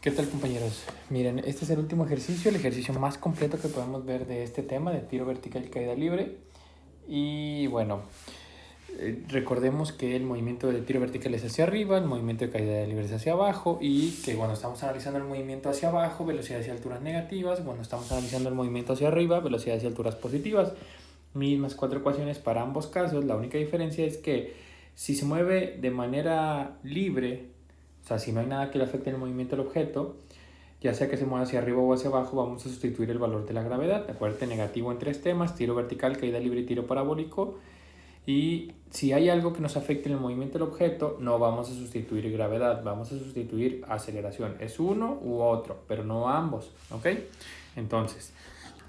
¿Qué tal, compañeros? Miren, este es el último ejercicio, el ejercicio más completo que podemos ver de este tema de tiro vertical y caída libre. Y bueno, recordemos que el movimiento de tiro vertical es hacia arriba, el movimiento de caída libre es hacia abajo, y que cuando estamos analizando el movimiento hacia abajo, velocidades y alturas negativas; cuando estamos analizando el movimiento hacia arriba, velocidades y alturas positivas. Mismas cuatro ecuaciones para ambos casos. La única diferencia es que si se mueve de manera libre, o sea, si no hay nada que le afecte en el movimiento del objeto, ya sea que se mueva hacia arriba o hacia abajo, vamos a sustituir el valor de la gravedad. Acuérdate, negativo en tres temas: tiro vertical, caída libre y tiro parabólico. Y si hay algo que nos afecte en el movimiento del objeto, no vamos a sustituir gravedad, vamos a sustituir aceleración. Es uno u otro, pero no ambos, ¿ok? Entonces,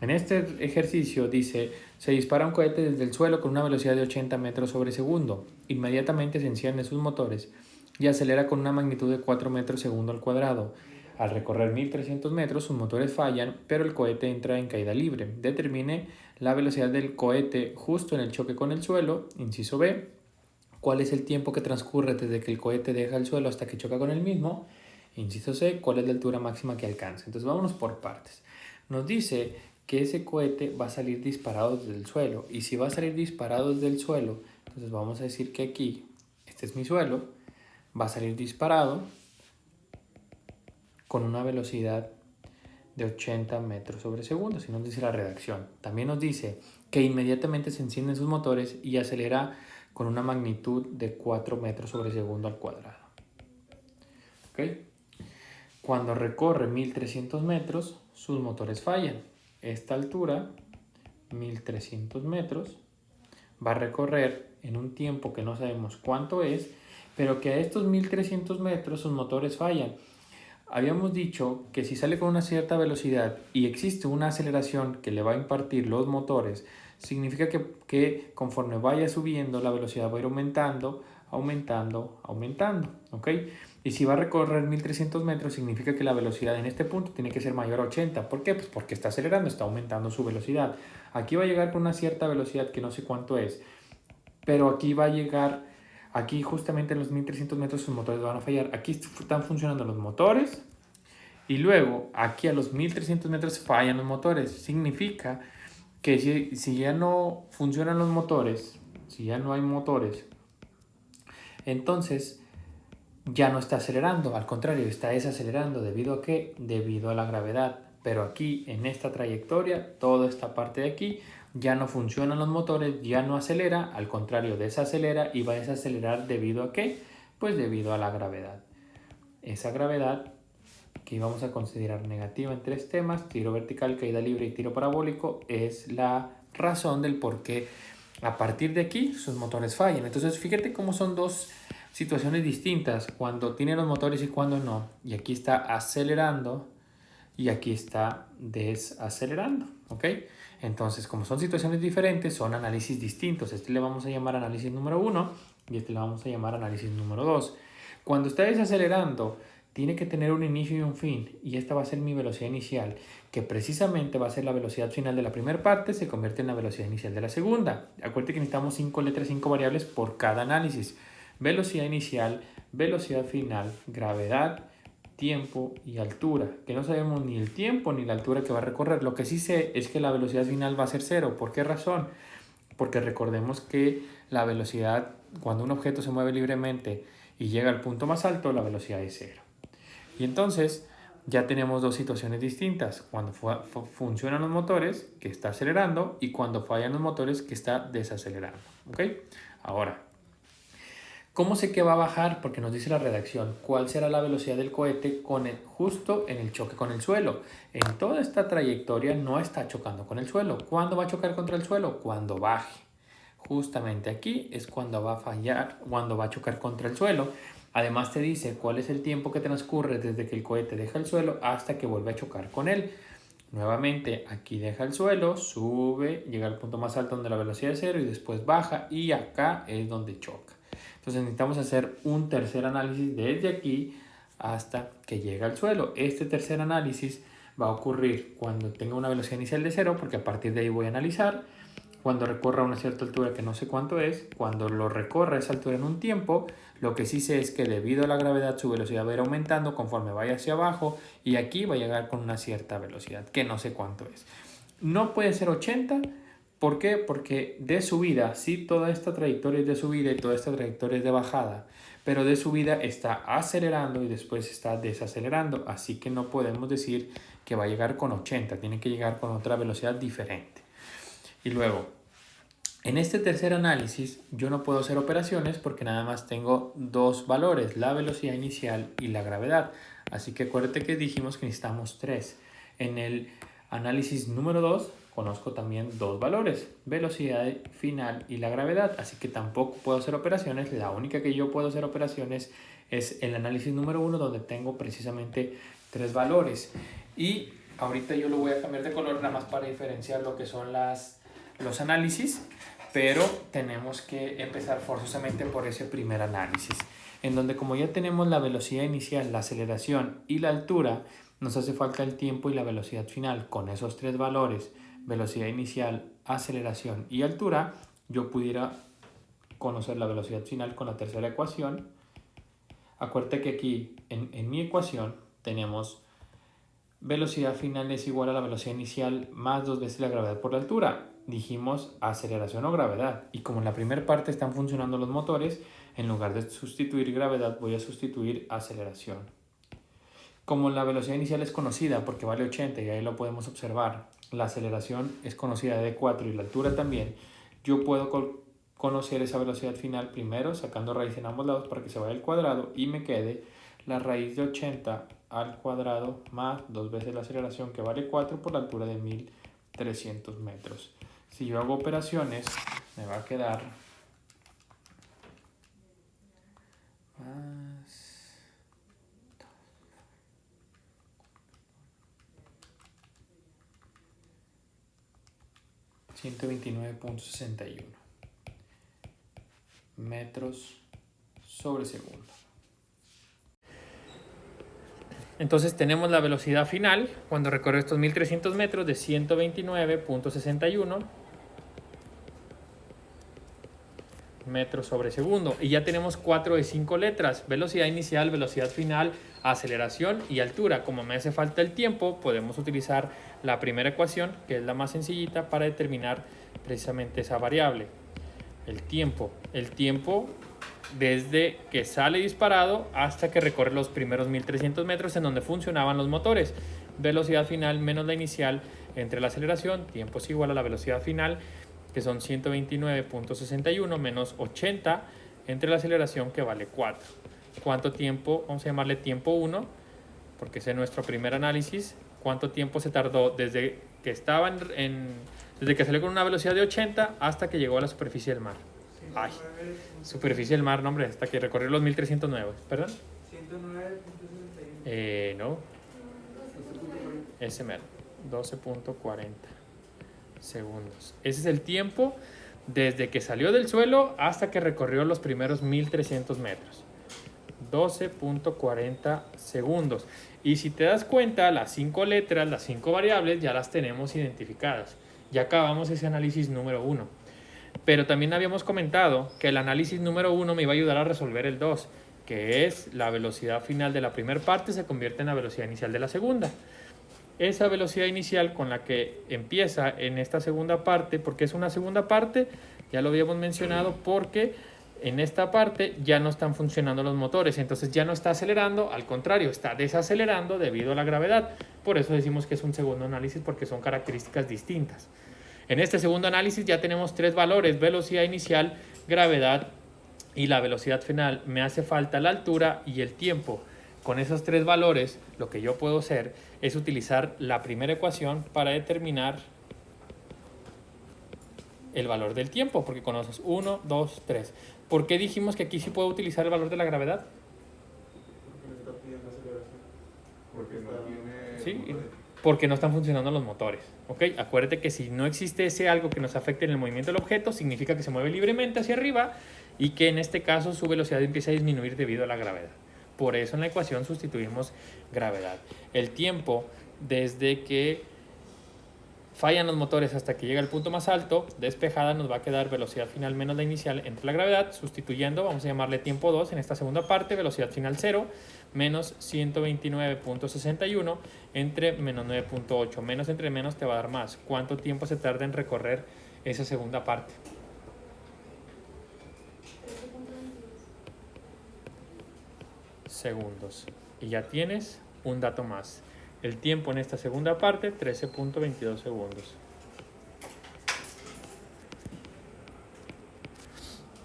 en este ejercicio dice: se dispara un cohete desde el suelo con una velocidad de 80 metros sobre segundo. Inmediatamente se encienden sus motores y acelera con una magnitud de 4 metros segundo al cuadrado. Al recorrer 1300 metros, sus motores fallan, pero el cohete entra en caída libre. Determine la velocidad del cohete justo en el choque con el suelo. Inciso B: ¿cuál es el tiempo que transcurre desde que el cohete deja el suelo hasta que choca con el mismo? Inciso C: ¿cuál es la altura máxima que alcanza? Entonces vámonos por partes. Nos dice que ese cohete va a salir disparado desde el suelo. Y si va a salir disparado desde el suelo, entonces vamos a decir que aquí, este es mi suelo, va a salir disparado con una velocidad de 80 metros sobre segundo, así nos dice la redacción. También nos dice que inmediatamente se encienden sus motores y acelera con una magnitud de 4 metros sobre segundo al cuadrado. ¿Ok? Cuando recorre 1300 metros, sus motores fallan. Esta altura, 1300 metros, va a recorrer en un tiempo que no sabemos cuánto es, pero que a estos 1300 metros sus motores fallan. Habíamos dicho que si sale con una cierta velocidad y existe una aceleración que le va a impartir los motores, significa que conforme vaya subiendo, la velocidad va a ir aumentando, ¿ok? Y si va a recorrer 1300 metros, significa que la velocidad en este punto tiene que ser mayor a 80. ¿Por qué? Pues porque está acelerando, está aumentando su velocidad. Aquí va a llegar con una cierta velocidad que no sé cuánto es, pero aquí va a llegar... Aquí justamente en los 1300 metros sus motores van a fallar. Aquí están funcionando los motores y luego aquí a los 1300 metros fallan los motores. Significa que si ya no funcionan los motores, si ya no hay motores, entonces ya no está acelerando. Al contrario, está desacelerando. ¿Debido a qué? Debido a la gravedad. Pero aquí en esta trayectoria, toda esta parte de aquí, ya no funcionan los motores, ya no acelera, al contrario, desacelera, y va a desacelerar ¿debido a qué? Pues debido a la gravedad. Esa gravedad que íbamos a considerar negativa en tres temas: tiro vertical, caída libre y tiro parabólico, es la razón del por qué a partir de aquí sus motores fallan. Entonces fíjate cómo son dos situaciones distintas, cuando tiene los motores y cuando no. Y aquí está acelerando y aquí está desacelerando, ¿ok? Entonces, como son situaciones diferentes, son análisis distintos. Este le vamos a llamar análisis número 1 y este le vamos a llamar análisis número 2. Cuando está desacelerando, tiene que tener un inicio y un fin, y esta va a ser mi velocidad inicial, que precisamente va a ser la velocidad final de la primera parte, se convierte en la velocidad inicial de la segunda. Acuérdate que necesitamos 5 letras, 5 variables por cada análisis: velocidad inicial, velocidad final, gravedad, tiempo y altura, que no sabemos ni el tiempo ni la altura que va a recorrer. Lo que sí sé es que la velocidad final va a ser 0. ¿Por qué razón? Porque recordemos que la velocidad, cuando un objeto se mueve libremente y llega al punto más alto, la velocidad es 0. Y entonces ya tenemos dos situaciones distintas: cuando funcionan los motores, que está acelerando, y cuando fallan los motores, que está desacelerando. ¿Ok? Ahora, ¿cómo sé que va a bajar? Porque nos dice la redacción: ¿cuál será la velocidad del cohete justo en el choque con el suelo? En toda esta trayectoria no está chocando con el suelo. ¿Cuándo va a chocar contra el suelo? Cuando baje. Justamente aquí es cuando va a fallar, cuando va a chocar contra el suelo. Además te dice cuál es el tiempo que transcurre desde que el cohete deja el suelo hasta que vuelve a chocar con él. Nuevamente, aquí deja el suelo, sube, llega al punto más alto donde la velocidad es 0 y después baja, y acá es donde choca. Entonces necesitamos hacer un tercer análisis desde aquí hasta que llega al suelo. Este tercer análisis va a ocurrir cuando tenga una velocidad inicial de 0, porque a partir de ahí voy a analizar. cuando recorra una cierta altura que no sé cuánto es, cuando lo recorra esa altura en un tiempo, lo que sí sé es que debido a la gravedad su velocidad va a ir aumentando conforme vaya hacia abajo y aquí va a llegar con una cierta velocidad que no sé cuánto es. No puede ser 80, ¿por qué? Porque de subida, sí, toda esta trayectoria es de subida y toda esta trayectoria es de bajada, pero de subida está acelerando y después está desacelerando, así que no podemos decir que va a llegar con 80, tiene que llegar con otra velocidad diferente. Y luego, en este tercer análisis yo no puedo hacer operaciones porque nada más tengo dos valores, la velocidad inicial y la gravedad. Así que acuérdate que dijimos que necesitamos tres. En el análisis número 2 conozco también dos valores, velocidad final y la gravedad. Así que tampoco puedo hacer operaciones. La única que yo puedo hacer operaciones es el análisis número 1 donde tengo precisamente tres valores. Y ahorita yo lo voy a cambiar de color nada más para diferenciar lo que son los análisis, pero tenemos que empezar forzosamente por ese primer análisis, en donde como ya tenemos la velocidad inicial, la aceleración y la altura, nos hace falta el tiempo y la velocidad final. Con esos tres valores, velocidad inicial, aceleración y altura, yo pudiera conocer la velocidad final con la tercera ecuación. Acuérdate que aquí en mi ecuación tenemos velocidad final es igual a la velocidad inicial más 2 veces la gravedad por la altura. Dijimos aceleración o gravedad. Y como en la primera parte están funcionando los motores, en lugar de sustituir gravedad voy a sustituir aceleración. Como la velocidad inicial es conocida porque vale 80 y ahí lo podemos observar, la aceleración es conocida de 4 y la altura también, yo puedo conocer esa velocidad final primero sacando raíz en ambos lados para que se vaya al cuadrado y me quede la raíz de 80 al cuadrado más 2 veces la aceleración que vale 4 por la altura de 1300 metros. Si yo hago operaciones me va a quedar más 129.61 metros sobre segundo. Entonces tenemos la velocidad final cuando recorre estos 1300 metros de 129.61 metros sobre segundo. Y ya tenemos 4 de 5 letras: velocidad inicial, velocidad final, aceleración y altura. Como me hace falta el tiempo, podemos utilizar la primera ecuación, que es la más sencillita, para determinar precisamente esa variable. El tiempo desde que sale disparado hasta que recorre los primeros 1300 metros en donde funcionaban los motores. Velocidad final menos la inicial entre la aceleración, tiempo es igual a la velocidad final, que son 129.61 menos 80 entre la aceleración, que vale 4. ¿Cuánto tiempo? Vamos a llamarle tiempo 1, porque ese es nuestro primer análisis. ¿Cuánto tiempo se tardó desde que estaba desde que salió con una velocidad de 80 hasta que llegó a la superficie del mar? Ay, superficie del mar, no hombre, hasta que recorrió los 1309, ¿perdón? 109.61. No. Ese mero, 12.40 segundos. Ese es el tiempo desde que salió del suelo hasta que recorrió los primeros 1300 metros. 12.40 segundos. Y si te das cuenta, las 5 letras, las 5 variables ya las tenemos identificadas. Ya acabamos ese análisis número 1. Pero también habíamos comentado que el análisis número 1 me iba a ayudar a resolver el 2, que es la velocidad final de la primera parte se convierte en la velocidad inicial de la segunda. Esa velocidad inicial con la que empieza en esta segunda parte, porque es una segunda parte, ya lo habíamos mencionado, porque en esta parte ya no están funcionando los motores, entonces ya no está acelerando, al contrario, está desacelerando debido a la gravedad. Por eso decimos que es un segundo análisis, porque son características distintas. En este segundo análisis ya tenemos tres valores: velocidad inicial, gravedad y la velocidad final. Me hace falta la altura y el tiempo. Con esos tres valores, lo que yo puedo hacer es utilizar la primera ecuación para determinar el valor del tiempo, porque conoces 1, 2, 3. ¿Por qué dijimos que aquí sí puedo utilizar el valor de la gravedad? Porque no tiene... Sí, porque no están funcionando los motores. ¿Ok? Acuérdate que si no existe ese algo que nos afecte en el movimiento del objeto, significa que se mueve libremente hacia arriba y que en este caso su velocidad empieza a disminuir debido a la gravedad. Por eso en la ecuación sustituimos gravedad. El tiempo desde que Fallan los motores hasta que llega al punto más alto, despejada, nos va a quedar velocidad final menos la inicial entre la gravedad, sustituyendo, vamos a llamarle tiempo 2 en esta segunda parte, velocidad final 0, menos 129.61 entre menos 9.8. Menos entre menos te va a dar más. ¿Cuánto tiempo se tarda en recorrer esa segunda parte? 13.22 segundos. Y ya tienes un dato más. El tiempo en esta segunda parte, 13.22 segundos.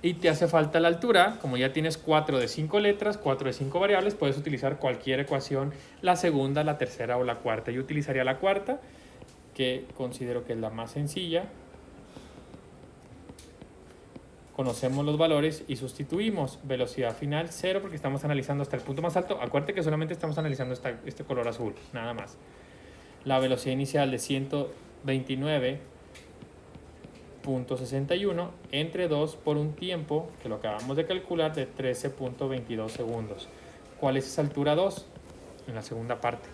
Y te hace falta la altura. Como ya tienes 4 de 5 letras, 4 de 5 variables, puedes utilizar cualquier ecuación, la segunda, la tercera o la cuarta. Yo utilizaría la cuarta, que considero que es la más sencilla. Conocemos los valores y sustituimos velocidad final 0 porque estamos analizando hasta el punto más alto. Acuérdate que solamente estamos analizando este color azul, nada más. La velocidad inicial de 129.61 entre 2 por un tiempo, que lo acabamos de calcular, de 13.22 segundos. ¿Cuál es esa altura 2? En la segunda parte.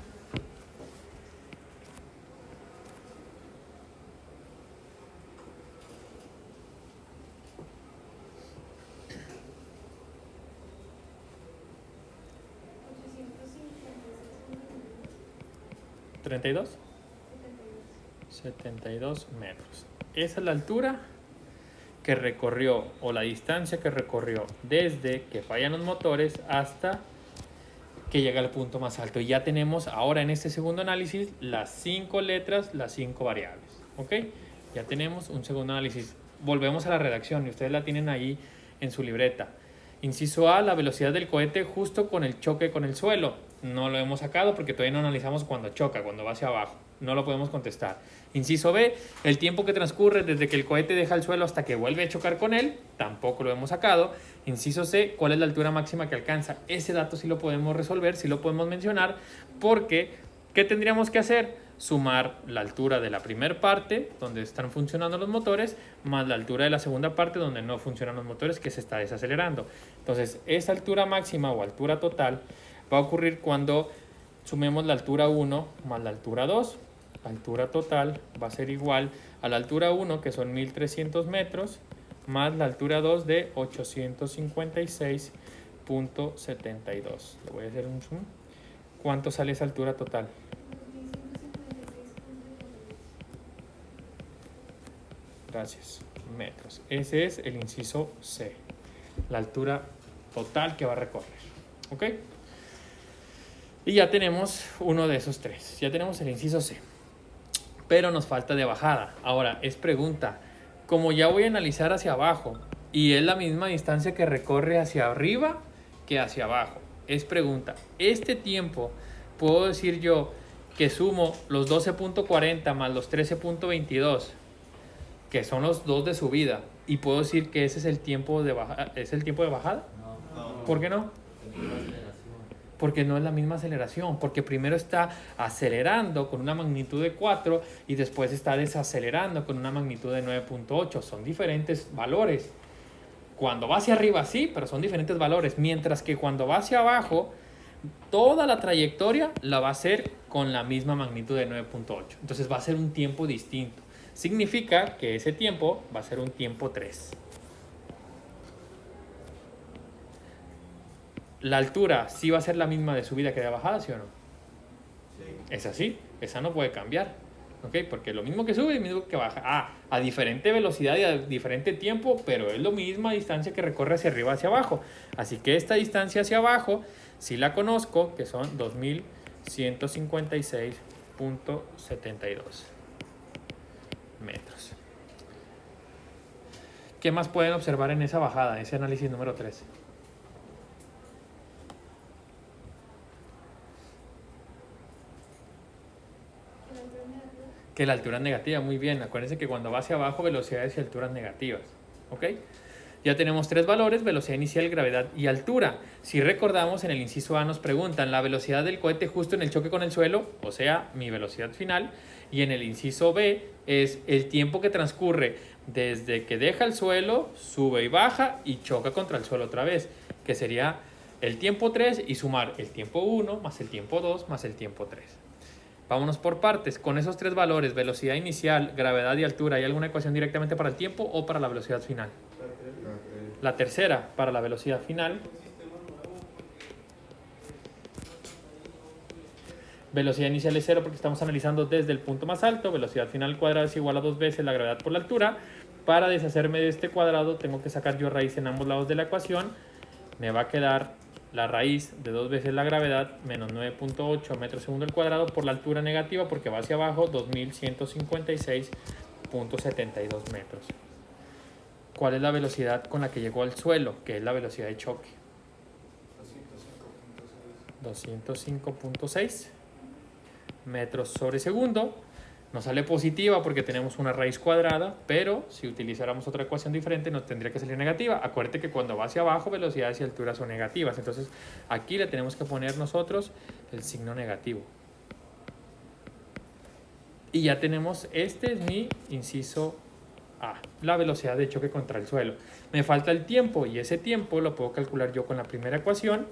¿32? 72 metros. Esa es la altura que recorrió, o la distancia que recorrió desde que fallan los motores hasta que llega al punto más alto. Y ya tenemos ahora en este segundo análisis las 5 letras, las 5 variables. ¿Ok? Ya tenemos un segundo análisis. Volvemos a la redacción y ustedes la tienen ahí en su libreta. Inciso A, la velocidad del cohete justo con el choque con el suelo. No lo hemos sacado porque todavía no analizamos cuando choca, cuando va hacia abajo. No lo podemos contestar. Inciso B, el tiempo que transcurre desde que el cohete deja el suelo hasta que vuelve a chocar con él. Tampoco lo hemos sacado. Inciso C, ¿cuál es la altura máxima que alcanza? Ese dato sí lo podemos resolver, sí lo podemos mencionar, porque ¿qué tendríamos que hacer? Sumar la altura de la primera parte, donde están funcionando los motores, más la altura de la segunda parte, donde no funcionan los motores, que se está desacelerando. Entonces, esa altura máxima o altura total va a ocurrir cuando sumemos la altura 1 más la altura 2. La altura total va a ser igual a la altura 1, que son 1300 metros, más la altura 2 de 856.72. Le voy a hacer un zoom. ¿Cuánto sale esa altura total? Gracias. Metros. Ese es el inciso C. La altura total que va a recorrer. ¿Ok? Y ya tenemos uno de esos tres. Ya tenemos el inciso C. Pero nos falta de bajada. Ahora, es pregunta. Como ya voy a analizar hacia abajo y es la misma distancia que recorre hacia arriba que hacia abajo. Es pregunta. Este tiempo, puedo decir yo que sumo los 12.40 más los 13.22, que son los dos de subida, y puedo decir que ese es el tiempo de bajada. ¿Es el tiempo de bajada? No. ¿Por qué no? Porque no es la misma aceleración, porque primero está acelerando con una magnitud de 4 y después está desacelerando con una magnitud de 9.8. Son diferentes valores. Cuando va hacia arriba sí, pero son diferentes valores, mientras que cuando va hacia abajo, toda la trayectoria la va a hacer con la misma magnitud de 9.8. Entonces va a ser un tiempo distinto. Significa que ese tiempo va a ser un tiempo 3. ¿La altura sí va a ser la misma de subida que de bajada, sí o no? Sí. Es así, esa no puede cambiar, ¿ok? Porque lo mismo que sube es lo mismo que baja. A diferente velocidad y a diferente tiempo, pero es la misma distancia que recorre hacia arriba, hacia abajo. Así que esta distancia hacia abajo, sí la conozco, que son 2156.72 metros. ¿Qué más pueden observar en esa bajada, ese análisis número 3? Que la altura es negativa, muy bien. Acuérdense que cuando va hacia abajo, velocidades y alturas negativas. ¿Ok? Ya tenemos tres valores, velocidad inicial, gravedad y altura. Si recordamos, en el inciso A nos preguntan la velocidad del cohete justo en el choque con el suelo, o sea, mi velocidad final. Y en el inciso B es el tiempo que transcurre desde que deja el suelo, sube y baja y choca contra el suelo otra vez, que sería el tiempo 3 y sumar el tiempo 1 más el tiempo 2 más el tiempo 3. Vámonos por partes. Con esos tres valores, velocidad inicial, gravedad y altura, ¿hay alguna ecuación directamente para el tiempo o para la velocidad final? La tercera, para la velocidad final. Velocidad inicial es 0 porque estamos analizando desde el punto más alto. Velocidad final al cuadrado es igual a 2 veces la gravedad por la altura. Para deshacerme de este cuadrado tengo que sacar yo raíz en ambos lados de la ecuación. Me va a quedar la raíz de 2 veces la gravedad menos 9.8 metros segundo al cuadrado por la altura negativa porque va hacia abajo, 2156.72 metros. ¿Cuál es la velocidad con la que llegó al suelo? Que es la velocidad de choque. 205.6 metros sobre segundo. Nos sale positiva porque tenemos una raíz cuadrada, pero si utilizáramos otra ecuación diferente nos tendría que salir negativa. Acuérdate que cuando va hacia abajo velocidades y alturas son negativas, entonces aquí le tenemos que poner nosotros el signo negativo. Y ya tenemos, este es mi inciso A, la velocidad de choque contra el suelo. Me falta el tiempo y ese tiempo lo puedo calcular yo con la primera ecuación.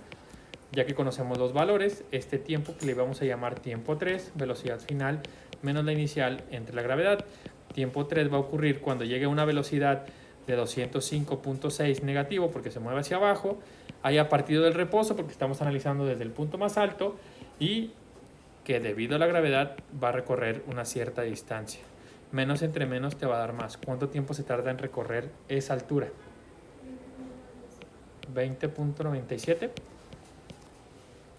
Ya que conocemos los valores, este tiempo que le vamos a llamar tiempo 3, velocidad final menos la inicial entre la gravedad. Tiempo 3 va a ocurrir cuando llegue a una velocidad de 205.6 negativo porque se mueve hacia abajo, haya partido del reposo porque estamos analizando desde el punto más alto y que debido a la gravedad va a recorrer una cierta distancia. Menos entre menos te va a dar más. ¿Cuánto tiempo se tarda en recorrer esa altura? 20.97.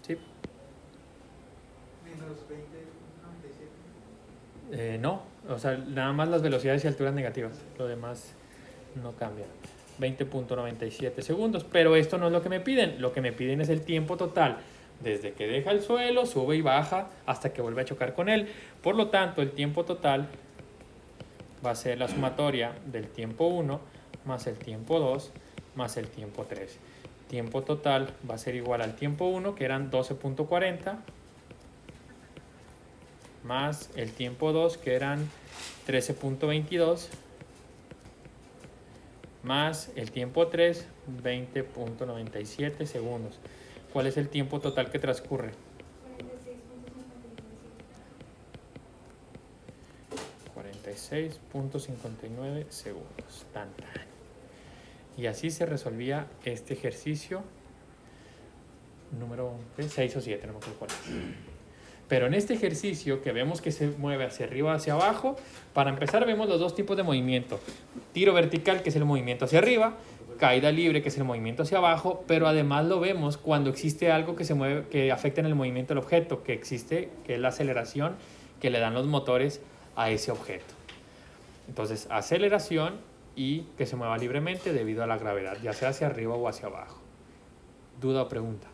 Sí. Menos 20.97. No, o sea, nada más las velocidades y alturas negativas. Lo demás no cambia. 20.97 segundos. Pero esto no es lo que me piden. Lo que me piden es el tiempo total. Desde que deja el suelo, sube y baja hasta que vuelve a chocar con él. Por lo tanto, el tiempo total va a ser la sumatoria del tiempo 1 más el tiempo 2 más el tiempo 3. Tiempo total va a ser igual al tiempo 1, que eran 12.40, más el tiempo 2, que eran 13.22, más el tiempo 3, 20.97 segundos. ¿Cuál es el tiempo total que transcurre? 46.59 segundos. Tan, tan. Y así se resolvía este ejercicio número 6 o 7, no me acuerdo cuál es. Pero en este ejercicio que vemos que se mueve hacia arriba o hacia abajo, para empezar vemos los dos tipos de movimiento. Tiro vertical, que es el movimiento hacia arriba, caída libre, que es el movimiento hacia abajo, pero además lo vemos cuando existe algo que se mueve, que afecta en el movimiento del objeto, que existe, que es la aceleración que le dan los motores a ese objeto. Entonces, aceleración y que se mueva libremente debido a la gravedad, ya sea hacia arriba o hacia abajo. ¿Duda o pregunta?